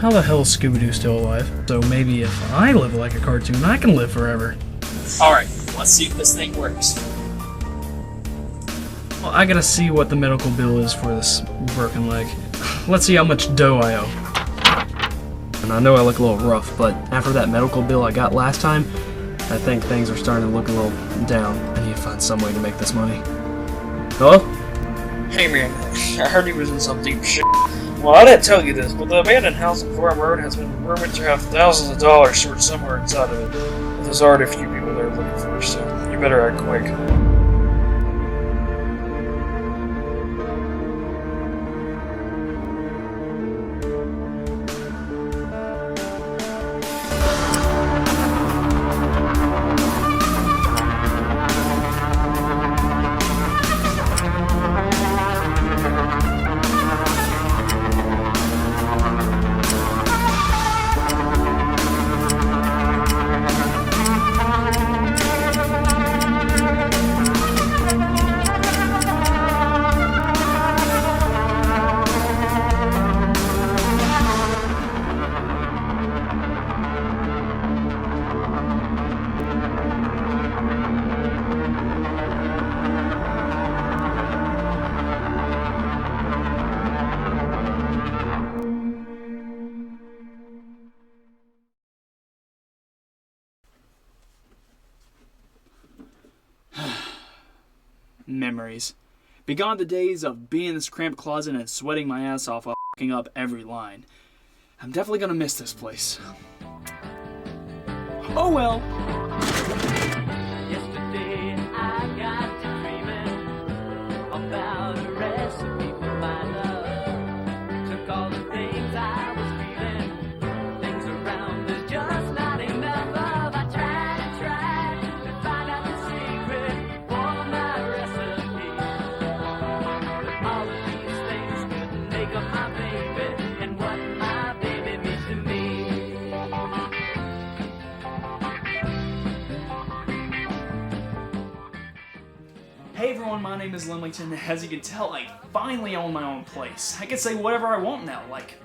How the hell is Scooby-Doo still alive? So maybe if I live like a cartoon, I can live forever. Alright, let's see if this thing works. Well, I gotta see what the medical bill is for this broken leg. Let's see how much dough I owe. And I know I look a little rough, but after that medical bill I got last time, I think things are starting to look a little down. I need to find some way to make this money. Hello? Hey man, I heard he was in some deep shit. Well, I didn't tell you this, but the abandoned house on Farm Road has been rumored to have thousands of dollars stored somewhere inside of it. But there's already a few people there looking for it, so you better act quick. Memories. Begone the days of being in this cramped closet and sweating my ass off while f***ing up every line. I'm definitely gonna miss this place. Oh well. Yesterday I got to dreaming about a recipe for my love. Took all the things I was feeling, things around is just not enough of. I tried to find out the secret for my recipe. But all of these things couldn't make up my baby and what my baby means to me. Hey everyone, my name is Lemlyton. As you can tell, I finally own my own place. I can say whatever I want now, like...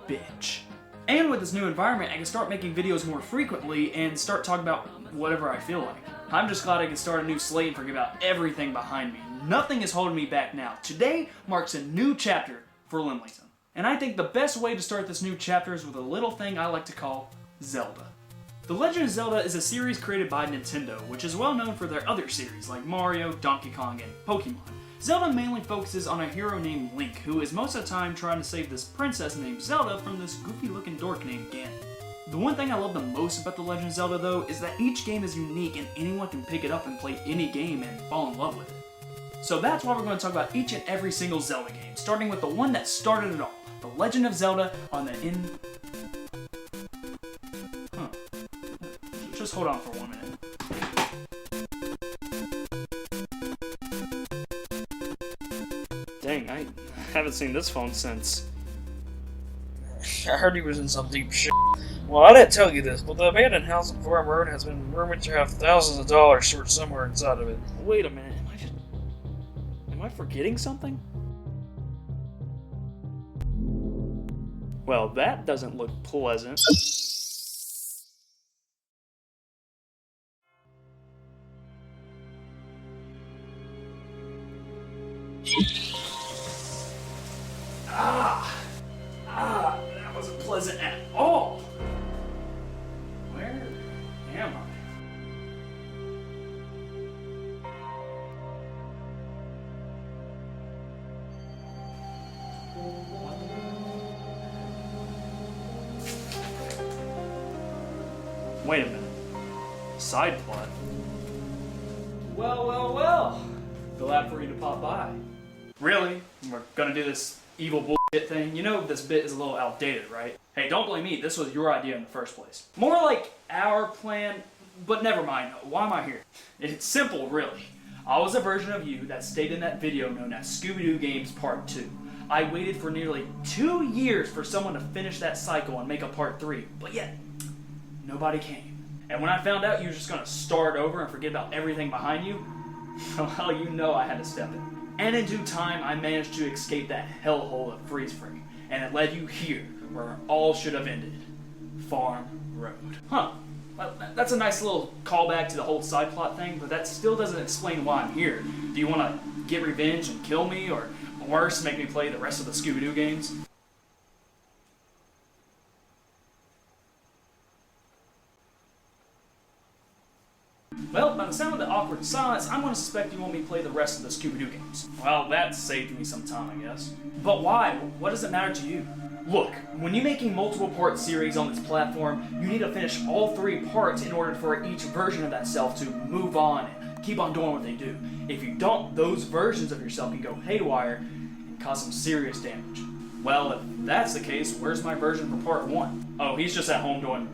bitch. And with this new environment, I can start making videos more frequently and start talking about whatever I feel like. I'm just glad I can start a new slate and forget about everything behind me. Nothing is holding me back now. Today marks a new chapter for Lemlyton. And I think the best way to start this new chapter is with a little thing I like to call Zelda. The Legend of Zelda is a series created by Nintendo, which is well known for their other series like Mario, Donkey Kong, and Pokemon. Zelda mainly focuses on a hero named Link, who is most of the time trying to save this princess named Zelda from this goofy-looking dork named Ganon. The one thing I love the most about The Legend of Zelda, though, is that each game is unique and anyone can pick it up and play any game and fall in love with it. So that's why we're going to talk about each and every single Zelda game, starting with the one that started it all, The Legend of Zelda on the Just hold on for 1 minute. Dang, I haven't seen this phone since... I heard he was in some deep shit. Well, I didn't tell you this, but the abandoned house on Farm Road has been rumored to have thousands of dollars stored somewhere inside of it. Wait a minute, am I forgetting something? Well, that doesn't look pleasant. That wasn't pleasant at all. Where am I? Wait a minute. Side plot. Well. Glad for you to pop by. Really? We're gonna do this evil bullshit thing? You know this bit is a little outdated, right? Hey, don't blame me. This was your idea in the first place. More like our plan, but never mind. Why am I here? It's simple, really. I was a version of you that stayed in that video known as Scooby-Doo Games Part 2. I waited for nearly 2 years for someone to finish that cycle and make a Part 3, but yet, nobody came. And when I found out you were just gonna start over and forget about everything behind you, well, you know I had to step in. And in due time, I managed to escape that hellhole of freeze frame. and it led you here, where it all should have ended. Farm Road. Huh. Well, that's a nice little callback to the whole side plot thing, but that still doesn't explain why I'm here. Do you want to get revenge and kill me, or worse, make me play the rest of the Scooby-Doo games? Well, by the sound of the awkward silence, I'm going to suspect you want me to play the rest of the Scooby-Doo games. Well, that saved me some time, I guess. But why? What does it matter to you? Look, when you're making multiple part series on this platform, you need to finish all 3 parts in order for each version of that self to move on and keep on doing what they do. If you don't, those versions of yourself can go haywire and cause some serious damage. Well, if that's the case, where's my version for part 1? Oh, he's just at home doing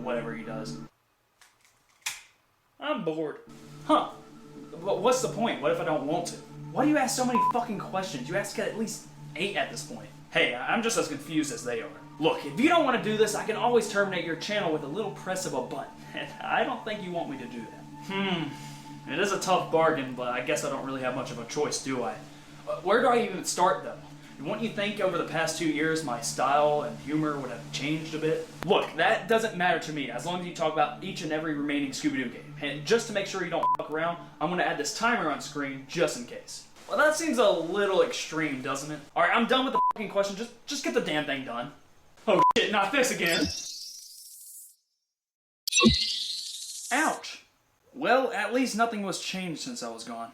whatever he does. I'm bored. Huh. But what's the point? What if I don't want to? Why do you ask so many fucking questions? You ask at least 8 at this point. Hey, I'm just as confused as they are. Look, if you don't want to do this, I can always terminate your channel with a little press of a button. And I don't think you want me to do that. It is a tough bargain, but I guess I don't really have much of a choice, do I? Where do I even start, though? Wouldn't you think over the past 2 years my style and humor would have changed a bit? Look, that doesn't matter to me as long as you talk about each and every remaining Scooby-Doo game. And just to make sure you don't fuck around, I'm going to add this timer on screen just in case. Well, that seems a little extreme, doesn't it? Alright, I'm done with the fucking question. Just get the damn thing done. Oh shit, not this again. Ouch. Well, at least nothing was changed since I was gone.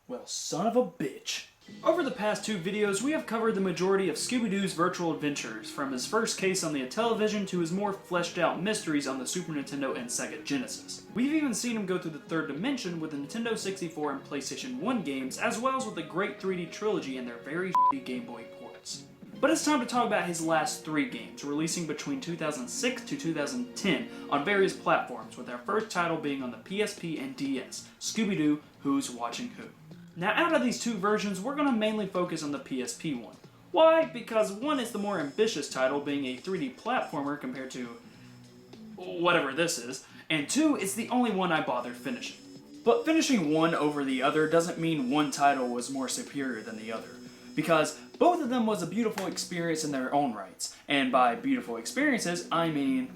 Well, son of a bitch. Over the past 2 videos, we have covered the majority of Scooby-Doo's virtual adventures, from his first case on the Intellivision to his more fleshed out mysteries on the Super Nintendo and Sega Genesis. We've even seen him go through the 3rd dimension with the Nintendo 64 and PlayStation 1 games, as well as with the great 3D Trilogy and their very shitty Game Boy ports. But it's time to talk about his last 3 games, releasing between 2006 to 2010 on various platforms, with our first title being on the PSP and DS, Scooby-Doo, Who's Watching Who. Now, out of these 2 versions, we're going to mainly focus on the PSP one. Why? Because 1 is the more ambitious title, being a 3D platformer compared to whatever this is, and 2, it's the only one I bothered finishing. But finishing one over the other doesn't mean one title was more superior than the other, because both of them was a beautiful experience in their own rights, and by beautiful experiences, I mean...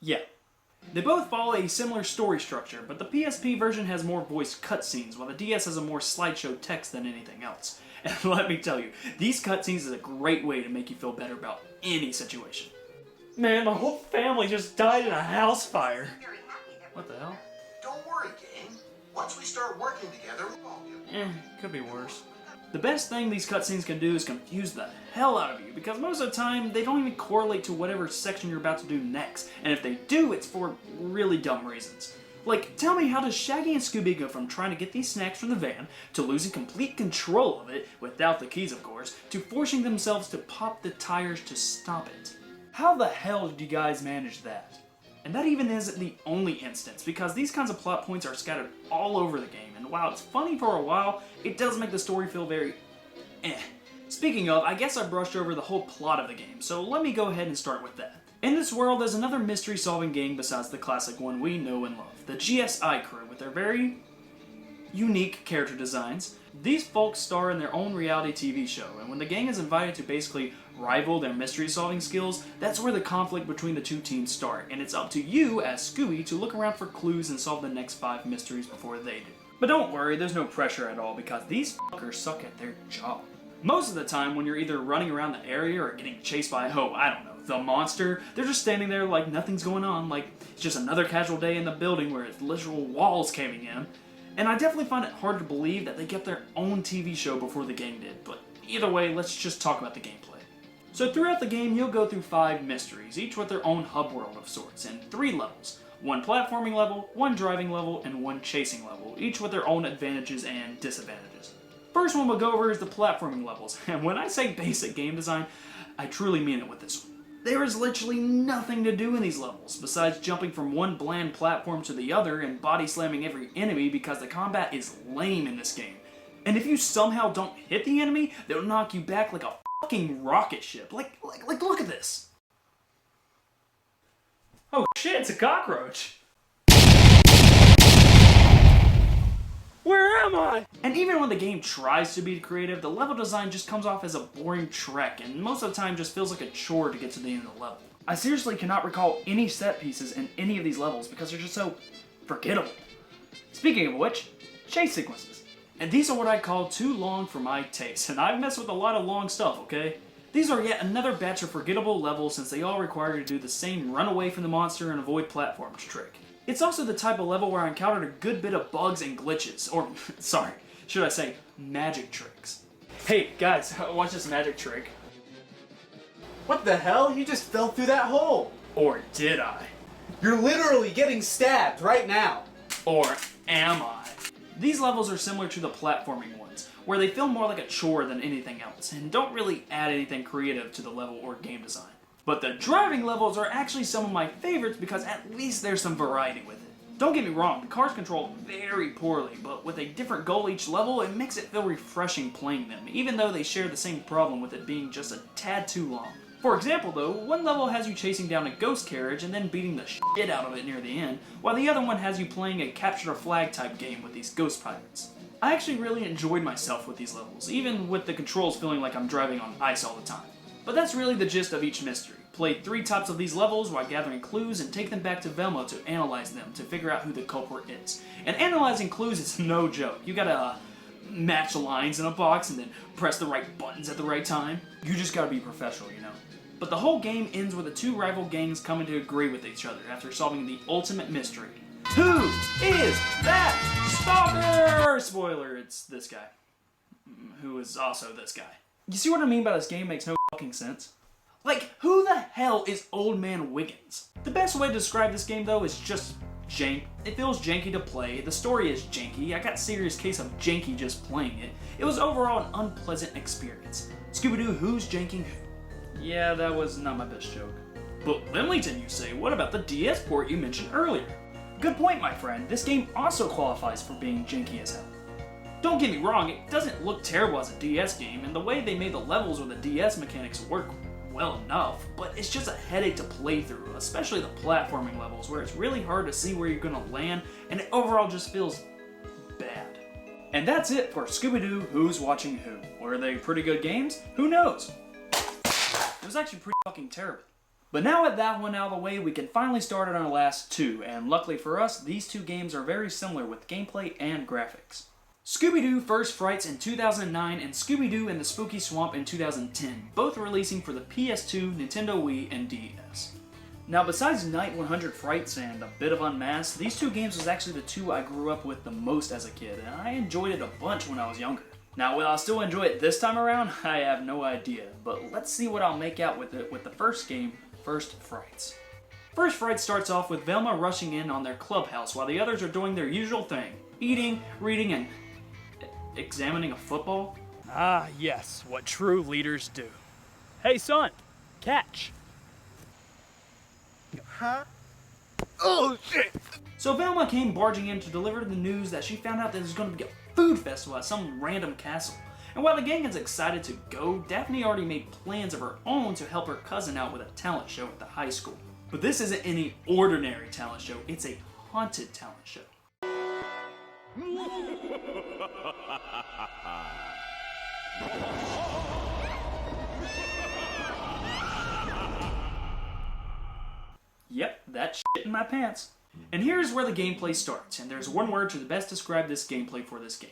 yeah. They both follow a similar story structure, but the PSP version has more voiced cutscenes, while the DS has a more slideshow text than anything else. And let me tell you, these cutscenes is a great way to make you feel better about any situation. Man, my whole family just died in a house fire. What the hell? Don't worry, gang. Once we start working together, we'll all get... Could be worse. The best thing these cutscenes can do is confuse the hell out of you, because most of the time, they don't even correlate to whatever section you're about to do next, and if they do, it's for really dumb reasons. Like, tell me, how does Shaggy and Scooby go from trying to get these snacks from the van, to losing complete control of it, without the keys of course, to forcing themselves to pop the tires to stop it? How the hell did you guys manage that? And that even isn't the only instance, because these kinds of plot points are scattered all over the game, and while it's funny for a while, it does make the story feel very eh. Speaking of, I guess I brushed over the whole plot of the game, so let me go ahead and start with that. In this world, there's another mystery-solving gang besides the classic one we know and love, the GSI crew, with their very unique character designs. These folks star in their own reality TV show, and when the gang is invited to basically rival their mystery-solving skills, that's where the conflict between the 2 teams start, and it's up to you, as Scooby, to look around for clues and solve the next 5 mysteries before they do. But don't worry, there's no pressure at all, because these fuckers suck at their job. Most of the time, when you're either running around the area or getting chased by, I don't know, the monster, they're just standing there like nothing's going on, like it's just another casual day in the building where it's literal walls caving in. And I definitely find it hard to believe that they get their own TV show before the gang did, but either way, let's just talk about the gameplay. So throughout the game, you'll go through 5 mysteries, each with their own hub world of sorts, and 3 levels. 1 platforming level, 1 driving level, and 1 chasing level, each with their own advantages and disadvantages. First one we'll go over is the platforming levels, and when I say basic game design, I truly mean it with this one. There is literally nothing to do in these levels, besides jumping from one bland platform to the other and body slamming every enemy because the combat is lame in this game. And if you somehow don't hit the enemy, they'll knock you back like a fucking rocket ship. Like look at this. Oh shit, it's a cockroach. Where am I? And even when the game tries to be creative, the level design just comes off as a boring trek, and most of the time just feels like a chore to get to the end of the level. I seriously cannot recall any set pieces in any of these levels because they're just so forgettable. Speaking of which, chase sequences. And these are what I call too long for my taste, and I've messed with a lot of long stuff, okay? These are yet another batch of forgettable levels since they all require you to do the same run away from the monster and avoid platforms trick. It's also the type of level where I encountered a good bit of bugs and glitches, or, sorry, should I say, magic tricks. Hey, guys, watch this magic trick. What the hell? You just fell through that hole! Or did I? You're literally getting stabbed right now! Or am I? These levels are similar to the platforming ones, where they feel more like a chore than anything else, and don't really add anything creative to the level or game design. But the driving levels are actually some of my favorites because at least there's some variety with it. Don't get me wrong, the cars control very poorly, but with a different goal each level, it makes it feel refreshing playing them, even though they share the same problem with it being just a tad too long. For example though, one level has you chasing down a ghost carriage and then beating the shit out of it near the end, while the other one has you playing a capture a flag type game with these ghost pirates. I actually really enjoyed myself with these levels, even with the controls feeling like I'm driving on ice all the time. But that's really the gist of each mystery. Play 3 types of these levels while gathering clues and take them back to Velma to analyze them to figure out who the culprit is. And analyzing clues is no joke. You gotta match lines in a box and then press the right buttons at the right time. You just gotta be professional, you know. But the whole game ends with the 2 rival gangs coming to agree with each other after solving the ultimate mystery. Who is that stalker? Spoiler, it's this guy. Who is also this guy. You see what I mean by this game makes no fucking sense? Like, who the hell is Old Man Wiggins? The best way to describe this game though is just jank. It feels janky to play, the story is janky, I got a serious case of janky just playing it. It was overall an unpleasant experience. Scooby-Doo, who's janking who? Yeah, that was not my best joke. But Lemlyton, you say, what about the DS port you mentioned earlier? Good point, my friend, this game also qualifies for being janky as hell. Don't get me wrong, it doesn't look terrible as a DS game, and the way they made the levels with the DS mechanics work well enough, but it's just a headache to play through, especially the platforming levels where it's really hard to see where you're gonna land, and it overall just feels bad. And that's it for Scooby-Doo Who's Watching Who. Were they pretty good games? Who knows? It was actually pretty fucking terrible. But now with that one out of the way, we can finally start on our last 2, and luckily for us, these 2 games are very similar with gameplay and graphics. Scooby-Doo First Frights in 2009 and Scooby-Doo in the Spooky Swamp in 2010, both releasing for the PS2, Nintendo Wii, and DS. Now besides Night 100 Frights and a bit of Unmasked, these 2 games was actually the 2 I grew up with the most as a kid, and I enjoyed it a bunch when I was younger. Now will I still enjoy it this time around? I have no idea, but let's see what I'll make out with it with the first game, First Frights. First Fright starts off with Velma rushing in on their clubhouse while the others are doing their usual thing, eating, reading, and examining a football? Ah, yes, what true leaders do. Hey, son, catch. Huh? Oh, shit! So Velma came barging in to deliver the news that she found out that there's going to be a food festival at some random castle. And while the gang is excited to go, Daphne already made plans of her own to help her cousin out with a talent show at the high school. But this isn't any ordinary talent show, it's a haunted talent show. Yep, that shit in my pants. And here's where the gameplay starts, and there's one word to best describe this gameplay for this game.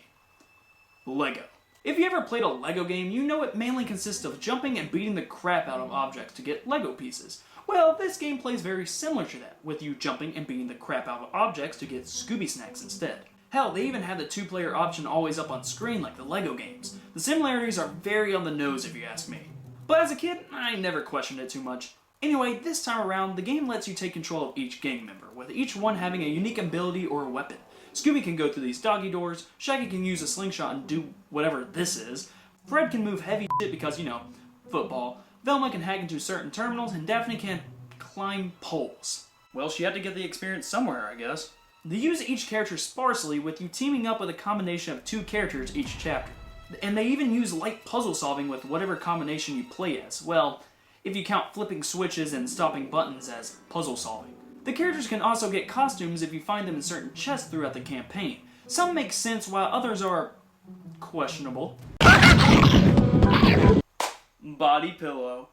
Lego. If you ever played a Lego game, you know it mainly consists of jumping and beating the crap out of objects to get Lego pieces. Well, this game plays very similar to that, with you jumping and beating the crap out of objects to get Scooby Snacks instead. Hell, they even have the 2-player option always up on screen like the Lego games. The similarities are very on the nose if you ask me. But as a kid, I never questioned it too much. Anyway, this time around, the game lets you take control of each gang member, with each one having a unique ability or weapon. Scooby can go through these doggy doors, Shaggy can use a slingshot and do whatever this is, Fred can move heavy shit because, you know, football, Velma can hack into certain terminals, and Daphne can climb poles. Well, she had to get the experience somewhere, I guess. They use each character sparsely, with you teaming up with a combination of 2 characters each chapter. And they even use light puzzle solving with whatever combination you play as. Well, if you count flipping switches and stopping buttons as puzzle solving. The characters can also get costumes if you find them in certain chests throughout the campaign. Some make sense while others are questionable. Body pillow.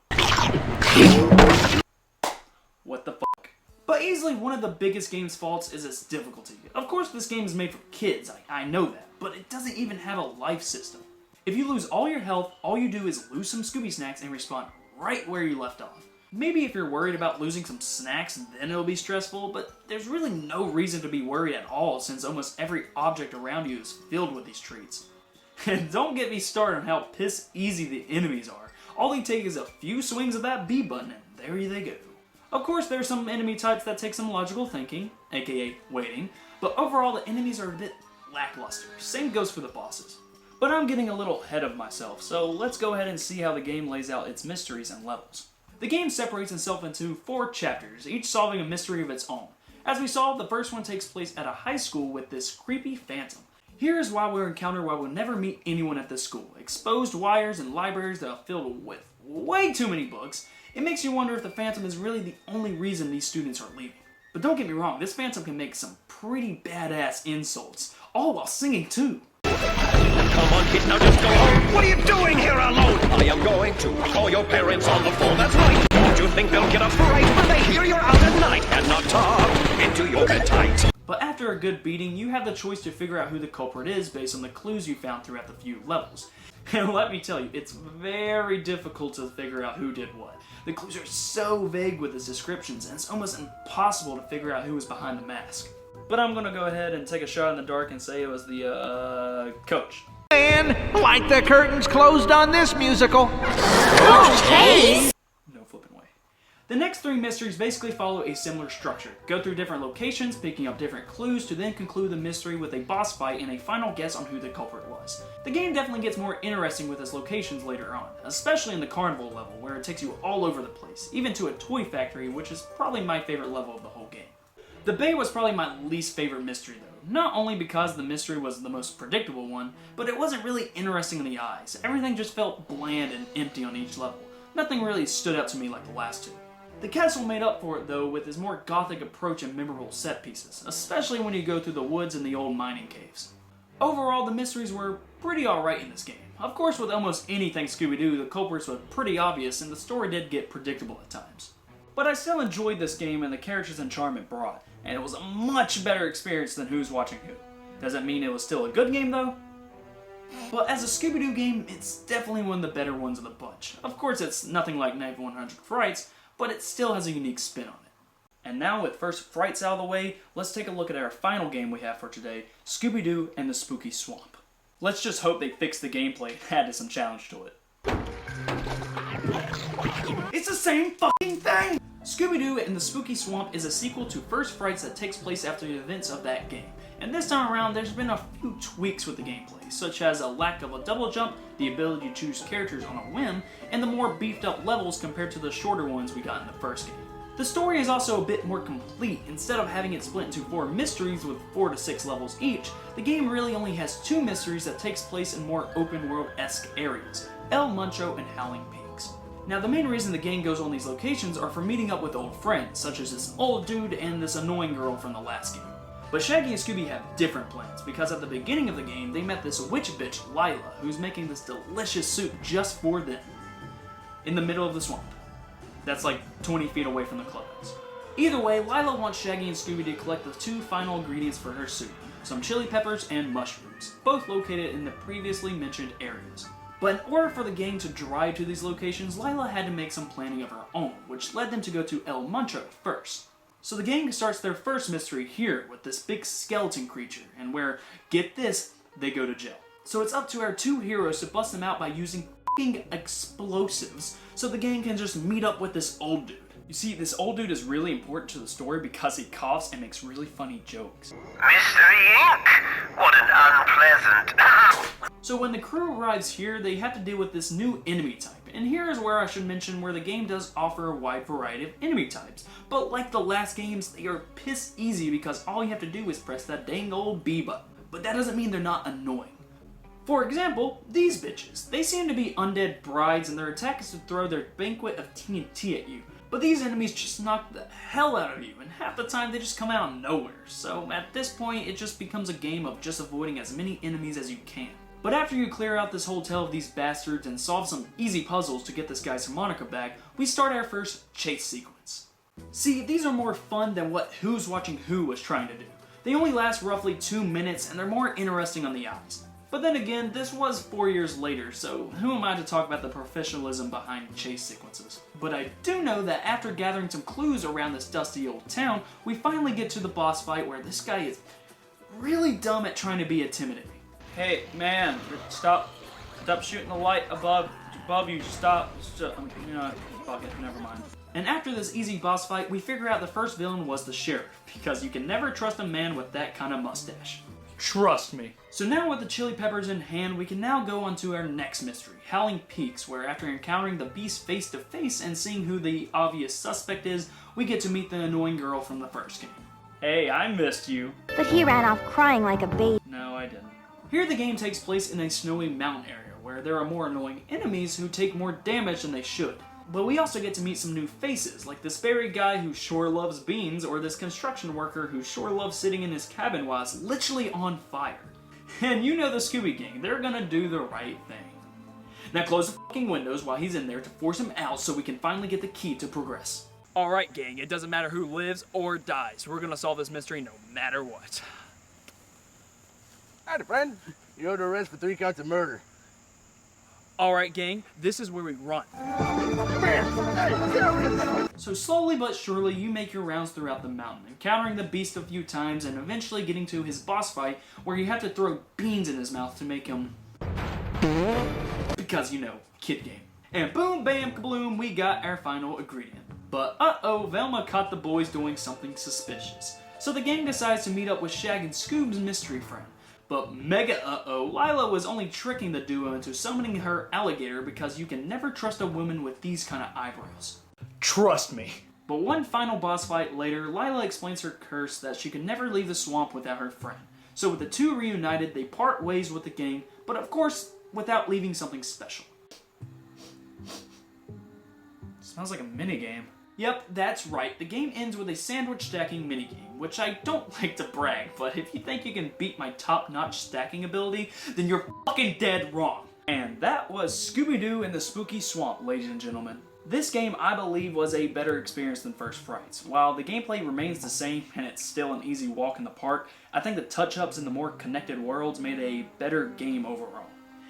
What the fuck? But easily one of the biggest game's faults is its difficulty. Of course this game is made for kids, I know that, but it doesn't even have a life system. If you lose all your health, all you do is lose some Scooby snacks and respawn right where you left off. Maybe if you're worried about losing some snacks, then it'll be stressful, but there's really no reason to be worried at all since almost every object around you is filled with these treats. And don't get me started on how piss easy the enemies are. All they take is a few swings of that B button and there they go. Of course, there are some enemy types that take some logical thinking, aka waiting, but overall the enemies are a bit lackluster. Same goes for the bosses. But I'm getting a little ahead of myself, so let's go ahead and see how the game lays out its mysteries and levels. The game separates itself into 4 chapters, each solving a mystery of its own. As we saw, the first one takes place at a high school with this creepy phantom. Here is why we'll encounter why we'll never meet anyone at this school. Exposed wires and libraries that are filled with way too many books. It makes you wonder if the phantom is really the only reason these students are leaving. But don't get me wrong, this phantom can make some pretty badass insults, all while singing too. Come on, kid, now just go home. What are you doing here alone? I am going to call your parents on the phone, that's right. Don't you think they'll get a fright when they hear you're out at night and not talk into your bed tight? But after a good beating, you have the choice to figure out who the culprit is based on the clues you found throughout the few levels. And let me tell you, it's very difficult to figure out who did what. The clues are so vague with its descriptions, and it's almost impossible to figure out who was behind the mask. But I'm gonna go ahead and take a shot in the dark and say it was the, coach. And like the curtains closed on this musical. No flipping way. The next 3 mysteries basically follow a similar structure. Go through different locations, picking up different clues to then conclude the mystery with a boss fight and a final guess on who the culprit was. The game definitely gets more interesting with its locations later on, especially in the carnival level where it takes you all over the place, even to a toy factory, which is probably my favorite level of the whole game. The Bay was probably my least favorite mystery though, not only because the mystery was the most predictable one, but it wasn't really interesting in the eyes. Everything just felt bland and empty on each level. Nothing really stood out to me like the last 2. The castle made up for it though with his more gothic approach and memorable set pieces, especially when you go through the woods and the old mining caves. Overall, the mysteries were pretty alright in this game. Of course, with almost anything Scooby-Doo, the culprits were pretty obvious and the story did get predictable at times. But I still enjoyed this game and the characters and charm it brought, and it was a much better experience than Who's Watching Who. Does that mean it was still a good game though? Well, as a Scooby-Doo game, it's definitely one of the better ones of the bunch. Of course, it's nothing like Night 100 Frights, but it still has a unique spin on it. And now with first Frights out of the way, let's take a look at our final game we have for today, Scooby-Doo and the Spooky Swamp. Let's just hope they fix the gameplay and added some challenge to it. It's the same fucking thing! Scooby-Doo and the Spooky Swamp is a sequel to First Frights that takes place after the events of that game. And this time around, there's been a few tweaks with the gameplay, such as a lack of a double jump, the ability to choose characters on a whim, and the more beefed up levels compared to the shorter ones we got in the first game. The story is also a bit more complete. Instead of having it split into 4 mysteries with 4 to 6 levels each, the game really only has 2 mysteries that takes place in more open world-esque areas, El Muncho and Howling Pigs. Now the main reason the game goes on these locations are for meeting up with old friends, such as this old dude and this annoying girl from the last game. But Shaggy and Scooby have different plans, because at the beginning of the game they met this witch bitch, Lila, who's making this delicious soup just for them. In the middle of the swamp. That's like 20 feet away from the clubhouse. Either way, Lila wants Shaggy and Scooby to collect the 2 final ingredients for her soup, some chili peppers and mushrooms, both located in the previously mentioned areas. But in order for the game to drive to these locations, Lila had to make some planning of her own, which led them to go to El Muncho first. So the gang starts their first mystery here with this big skeleton creature, and where, get this, they go to jail. So it's up to our 2 heroes to bust them out by using f***ing explosives, so the gang can just meet up with this old dude. You see, this old dude is really important to the story because he coughs and makes really funny jokes. Mystery Inc. What an unpleasant. So when the crew arrives here, they have to deal with this new enemy type. And here is where I should mention where the game does offer a wide variety of enemy types. But like the last games, they are piss easy because all you have to do is press that dang old B button. But that doesn't mean they're not annoying. For example, these bitches. They seem to be undead brides and their attack is to throw their banquet of TNT at you. But these enemies just knock the hell out of you, and half the time they just come out of nowhere. So at this point, it just becomes a game of just avoiding as many enemies as you can. But after you clear out this hotel of these bastards and solve some easy puzzles to get this guy's harmonica back, we start our first chase sequence. See, these are more fun than what Who's Watching Who was trying to do. They only last roughly 2 minutes and they're more interesting on the eyes. But then again, this was 4 years later, so who am I to talk about the professionalism behind chase sequences? But I do know that after gathering some clues around this dusty old town, we finally get to the boss fight where this guy is really dumb at trying to be intimidating. Hey, man, stop shooting the light above you, stop, fuck it, never mind. And after this easy boss fight, we figure out the first villain was the sheriff, because you can never trust a man with that kind of mustache. Trust me. So now with the chili peppers in hand, we can now go on to our next mystery, Howling Peaks, where after encountering the beast face to face and seeing who the obvious suspect is, we get to meet the annoying girl from the first game. Hey, I missed you. But he ran off crying like a baby. No, I didn't. Here the game takes place in a snowy mountain area, where there are more annoying enemies who take more damage than they should. But we also get to meet some new faces, like this berry guy who sure loves beans, or this construction worker who sure loves sitting in his cabin while it's literally on fire. And you know the Scooby Gang, they're gonna do the right thing. Now close the fucking windows while he's in there to force him out so we can finally get the key to progress. Alright, gang, it doesn't matter who lives or dies. We're gonna solve this mystery no matter what. Howdy, friend. You're under arrest for 3 counts of murder. Alright, gang, this is where we run. So slowly but surely you make your rounds throughout the mountain, encountering the beast a few times and eventually getting to his boss fight where you have to throw beans in his mouth to make him... because, you know, kid game. And boom, bam, kabloom, we got our final ingredient. But uh-oh, Velma caught the boys doing something suspicious. So the gang decides to meet up with Shag and Scoob's mystery friend. But mega uh-oh, Lila was only tricking the duo into summoning her alligator because you can never trust a woman with these kind of eyebrows. Trust me. But one final boss fight later, Lila explains her curse that she could never leave the swamp without her friend. So with the two reunited, they part ways with the gang, but of course, without leaving something special. Smells like a minigame. Yep, that's right. The game ends with a sandwich stacking minigame, which I don't like to brag, but if you think you can beat my top-notch stacking ability, then you're fucking dead wrong. And that was Scooby-Doo in the Spooky Swamp, ladies and gentlemen. This game, I believe, was a better experience than First Frights. While the gameplay remains the same and it's still an easy walk in the park, I think the touch-ups in the more connected worlds made a better game overall.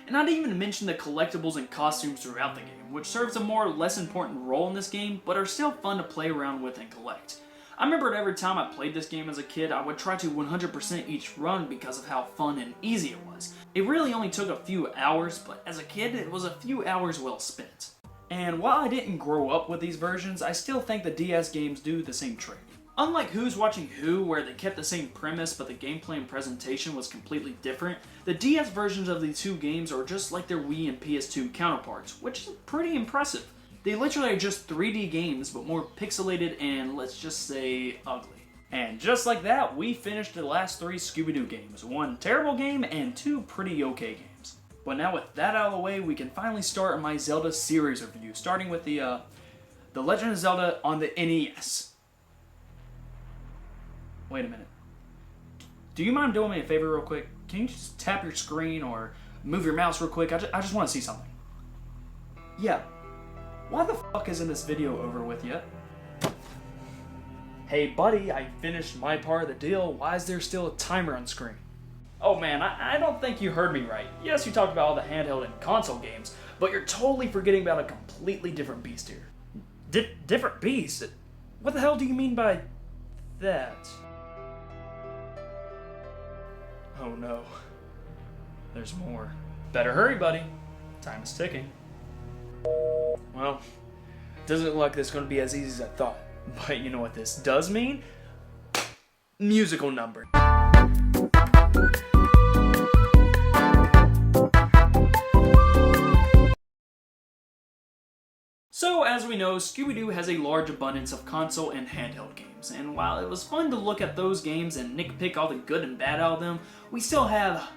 And not even to mention the collectibles and costumes throughout the game, which serves a more or less important role in this game, but are still fun to play around with and collect. I remember every time I played this game as a kid, I would try to 100% each run because of how fun and easy it was. It really only took a few hours, but as a kid, it was a few hours well spent. And while I didn't grow up with these versions, I still think the DS games do the same trick. Unlike Who's Watching Who, where they kept the same premise but the gameplay and presentation was completely different, the DS versions of the two games are just like their Wii and PS2 counterparts, which is pretty impressive. They literally are just 3D games, but more pixelated and, let's just say, ugly. And just like that, we finished the last 3 Scooby-Doo games. 1 terrible game and 2 pretty okay games. But now with that out of the way, we can finally start my Zelda series review, starting with the Legend of Zelda on the NES. Wait a minute. Do you mind doing me a favor real quick? Can you just tap your screen or move your mouse real quick? I just want to see something. Yeah. Why the fuck isn't this video over with yet? Hey buddy, I finished my part of the deal. Why is there still a timer on screen? Oh man, I don't think you heard me right. Yes, you talked about all the handheld and console games, but you're totally forgetting about a completely different beast here. Different beast? What the hell do you mean by that? Oh no. There's more. Better hurry, buddy. Time is ticking. Well, doesn't look like this is going to be as easy as I thought. But you know what this does mean? Musical number. So, as we know, Scooby-Doo has a large abundance of console and handheld games, and while it was fun to look at those games and nitpick all the good and bad out of them, we still have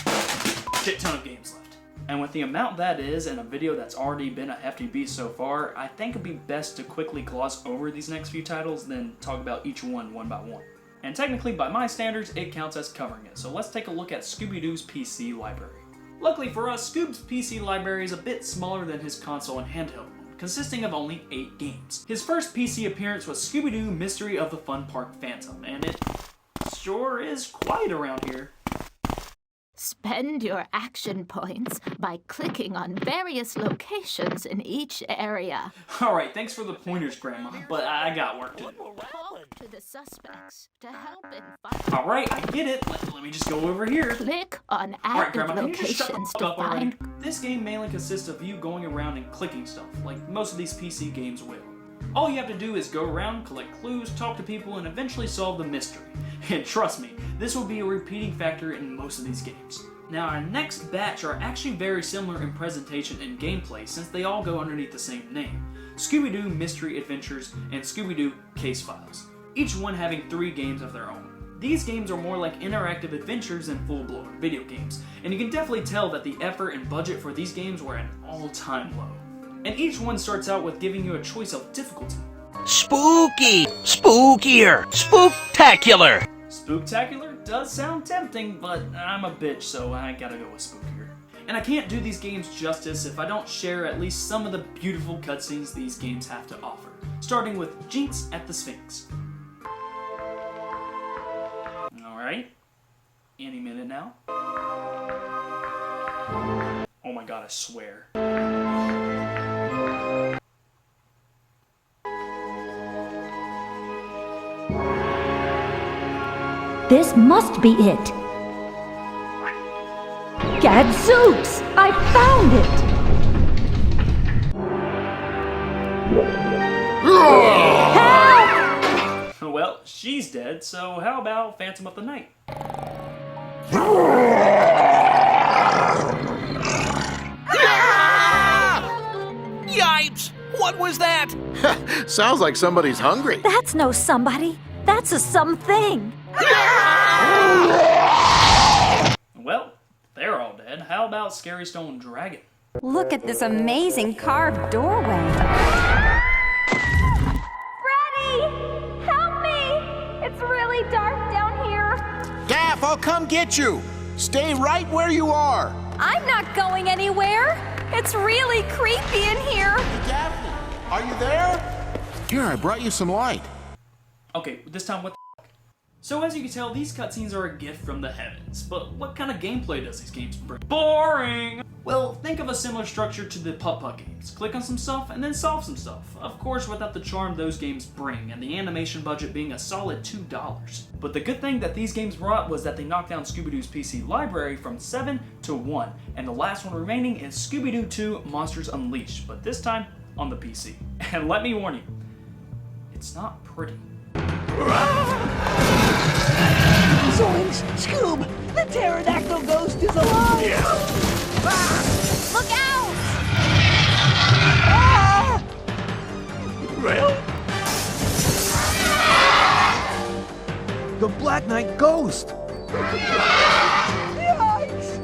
a shit ton of games left. And with the amount that is, and a video that's already been a hefty beast so far, I think it'd be best to quickly gloss over these next few titles, then talk about each one by one. And technically, by my standards, it counts as covering it, so let's take a look at Scooby-Doo's PC library. Luckily for us, Scoob's PC library is a bit smaller than his console and handheld one, consisting of only 8 games. His first PC appearance was Scooby-Doo Mystery of the Fun Park Phantom, and it sure is quiet around here. Spend your action points by clicking on various locations in each area. Alright, thanks for the pointers, Grandma, but I got work to do. Talk to the suspects to help in finding. Alright, I get it. Let me just go over here. Click on Alright, active Grandma, can you just shut the locations fuck to up already? find. This game mainly consists of you going around and clicking stuff, like most of these PC games will. All you have to do is go around, collect clues, talk to people, and eventually solve the mystery. And trust me, this will be a repeating factor in most of these games. Now our next batch are actually very similar in presentation and gameplay since they all go underneath the same name. Scooby-Doo Mystery Adventures and Scooby-Doo Case Files, each one having 3 games of their own. These games are more like interactive adventures than full-blown video games, and you can definitely tell that the effort and budget for these games were at an all-time low. And each one starts out with giving you a choice of difficulty. Spooky! Spookier! Spooktacular! Spooktacular does sound tempting, but I'm a bitch, so I gotta go with spookier. And I can't do these games justice if I don't share at least some of the beautiful cutscenes these games have to offer, starting with Jinx at the Sphinx. Alright, any minute now. Oh my god, I swear. This must be it. Gadzooks! I found it! Help! Well, she's dead, so how about Phantom of the Night? Yipes! What was that? Sounds like somebody's hungry. That's no somebody. That's a something. Well, they're all dead. How about Scary Stone Dragon? Look at this amazing carved doorway. Freddy! Help me! It's really dark down here. Gaff, I'll come get you. Stay right where you are. I'm not going anywhere. It's really creepy in here. Hey, Daphne, are you there? Here, I brought you some light. Okay, this time what the fuck? So as you can tell, these cutscenes are a gift from the heavens, but what kind of gameplay does these games bring? Boring! Well, think of a similar structure to the putt-putt games. Click on some stuff and then solve some stuff. Of course, without the charm those games bring, and the animation budget being a solid $2. But the good thing that these games brought was that they knocked down Scooby-Doo's PC library from 7 to 1, and the last one remaining is Scooby-Doo 2 Monsters Unleashed, but this time on the PC. And let me warn you, it's not pretty. Zoinks! Scoob! The pterodactyl ghost is alive! Look out! Ah! Well? The Black Knight ghost! Yikes!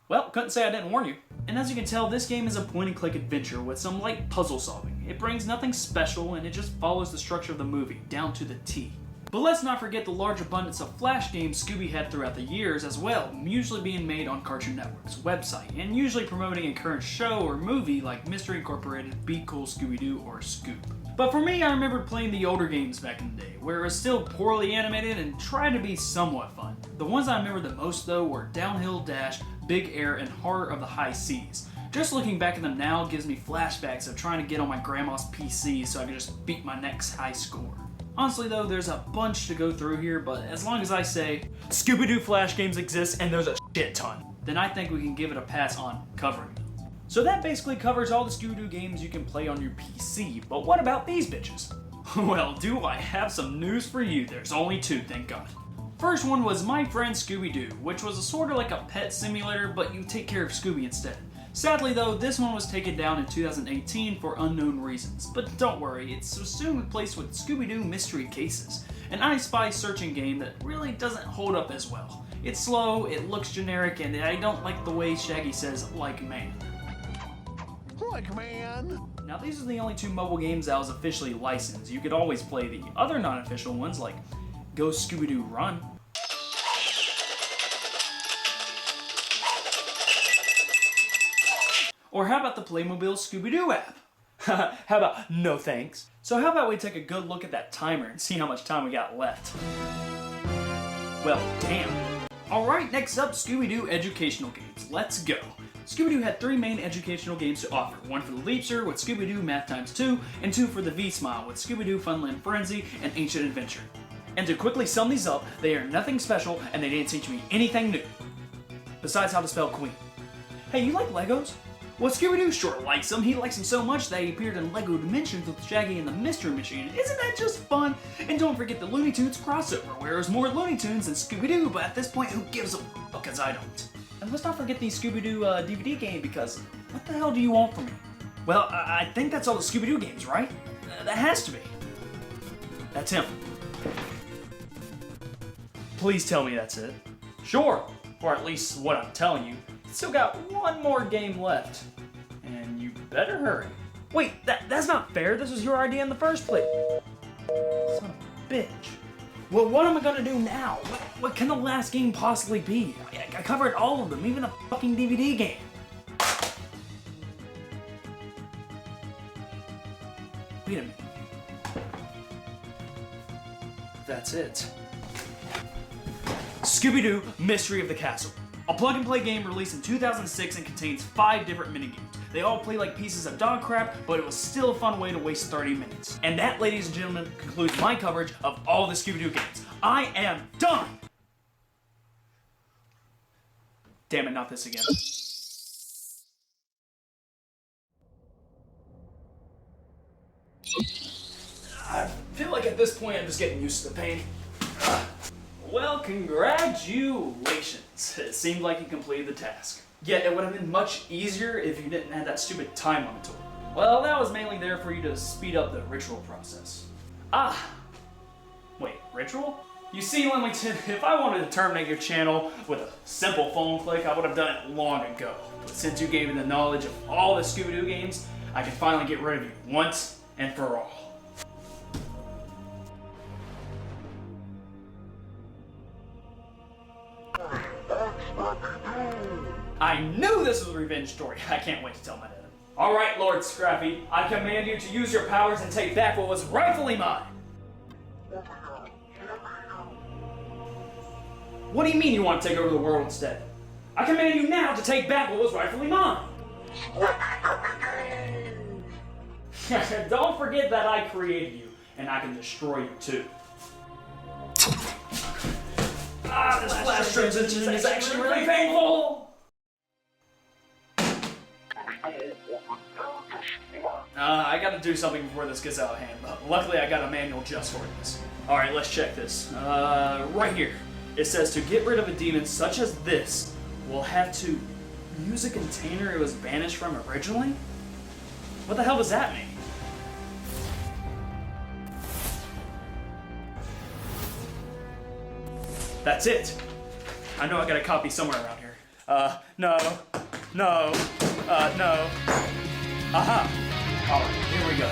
Well, couldn't say I didn't warn you. And as you can tell, this game is a point-and-click adventure with some light puzzle solving. It brings nothing special, and it just follows the structure of the movie, down to the T. But let's not forget the large abundance of Flash games Scooby had throughout the years as well, usually being made on Cartoon Network's website, and usually promoting a current show or movie like Mystery Incorporated, Be Cool Scooby-Doo, or Scoop. But for me, I remember playing the older games back in the day, where it was still poorly animated and tried to be somewhat fun. The ones I remember the most though were Downhill Dash, Big Air, and Horror of the High Seas. Just looking back at them now gives me flashbacks of trying to get on my grandma's PC so I could just beat my next high score. Honestly though, there's a bunch to go through here, but as long as I say, Scooby-Doo Flash games exist and there's a shit ton, then I think we can give it a pass on covering them. So that basically covers all the Scooby-Doo games you can play on your PC, but what about these bitches? Well, do I have some news for you. There's only 2, thank God. First one was My Friend Scooby-Doo, which was a sort of like a pet simulator, but you take care of Scooby instead. Sadly though, this one was taken down in 2018 for unknown reasons, but don't worry, it's soon replaced with Scooby-Doo Mystery Cases. an I Spy searching game that really doesn't hold up as well. It's slow, it looks generic, and I don't like the way Shaggy says, like man. Like man. Now these are the only 2 mobile games that was officially licensed. You could always play the other non-official ones like Go Scooby-Doo Run. Or how about the Playmobil Scooby-Doo app? How about no thanks? So how about we take a good look at that timer and see how much time we got left? Well, damn. Alright, next up, Scooby-Doo educational games. Let's go. Scooby-Doo had 3 main educational games to offer. 1 for the Leapster with Scooby-Doo Math x2, and 2 for the V-Smile with Scooby-Doo Funland Frenzy and Ancient Adventure. And to quickly sum these up, they are nothing special and they didn't teach me anything new. Besides how to spell queen. Hey, you like Legos? Well, Scooby-Doo sure likes them. He likes them so much that he appeared in LEGO Dimensions with Shaggy and the Mystery Machine. Isn't that just fun? And don't forget the Looney Tunes crossover, where there's more Looney Tunes than Scooby-Doo, but at this point, who gives a f***, because I don't. And let's not forget the Scooby-Doo DVD game, because what the hell do you want from me? Well, I think that's all the Scooby-Doo games, right? That has to be. That's him. Please tell me that's it. Sure, or at least what I'm telling you. Still got 1 more game left. And you better hurry. Wait, that's not fair. This was your idea in the first place. Son of a bitch. Well, what am I gonna do now? What can the last game possibly be? I covered all of them, even the fucking DVD game. Wait a minute. That's it. Scooby-Doo Mystery of the Castle. A plug-and-play game released in 2006 and contains 5 different minigames. They all play like pieces of dog crap, but it was still a fun way to waste 30 minutes. And that, ladies and gentlemen, concludes my coverage of all the Scooby-Doo games. I am done! Damn it, not this again. I feel like at this point I'm just getting used to the pain. Well, congratulations. It seemed like you completed the task. Yet it would have been much easier if you didn't have that stupid time limit to it. Well, that was mainly there for you to speed up the ritual process. Wait, ritual? You see, Lemlyton, if I wanted to terminate your channel with a simple phone click, I would have done it long ago. But since you gave me the knowledge of all the Scooby-Doo games, I can finally get rid of you once and for all. I knew this was a revenge story. I can't wait to tell my dad. Alright, Lord Scrappy, I command you to use your powers and take back what was rightfully mine. What do you mean you want to take over the world instead? I command you now to take back what was rightfully mine. Don't forget that I created you, and I can destroy you too. This last transition is actually really painful! I gotta do something before this gets out of hand, but luckily I got a manual just for this. Alright, let's check this. Right here. It says to get rid of a demon such as this, we'll have to use a container it was banished from originally? What the hell does that mean? That's it! I know I got a copy somewhere around here. No. Aha! Alright, here we go.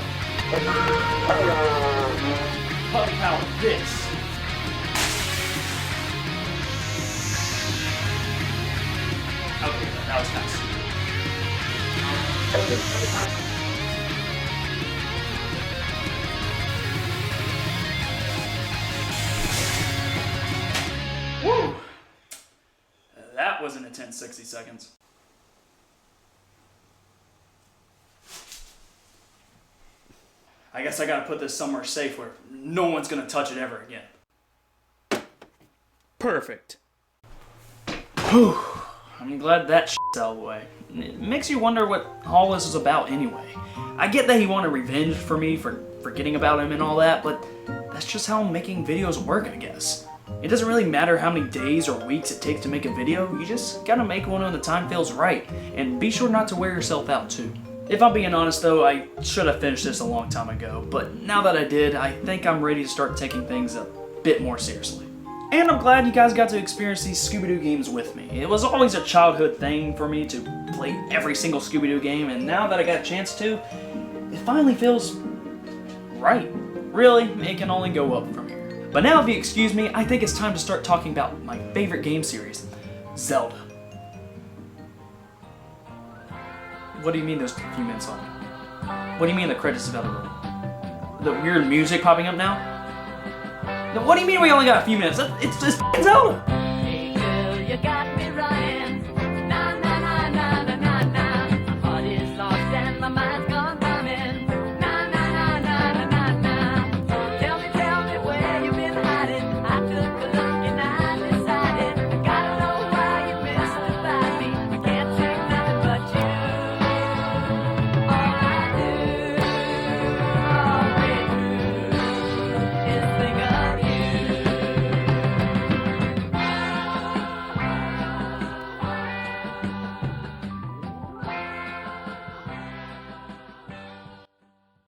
Puppy power this! Okay, that was nice. Woo! That was an intense 60 seconds. I guess I gotta put this somewhere safe where no one's gonna touch it ever again. Perfect. Whew. I'm glad that shit's out of the way. It makes you wonder what all this is about anyway. I get that he wanted revenge for me for forgetting about him and all that, but that's just how making videos work, I guess. It doesn't really matter how many days or weeks it takes to make a video, you just gotta make one when the time feels right, and be sure not to wear yourself out too. If I'm being honest though, I should have finished this a long time ago, but now that I did, I think I'm ready to start taking things a bit more seriously. And I'm glad you guys got to experience these Scooby-Doo games with me. It was always a childhood thing for me to play every single Scooby-Doo game, and now that I got a chance to, it finally feels right. Really, it can only go up from here. But now, if you excuse me, I think it's time to start talking about my favorite game series, Zelda. What do you mean there's a few minutes on? What do you mean the credits about to roll? The weird music popping up now? What do you mean we only got a few minutes? It's just Zelda!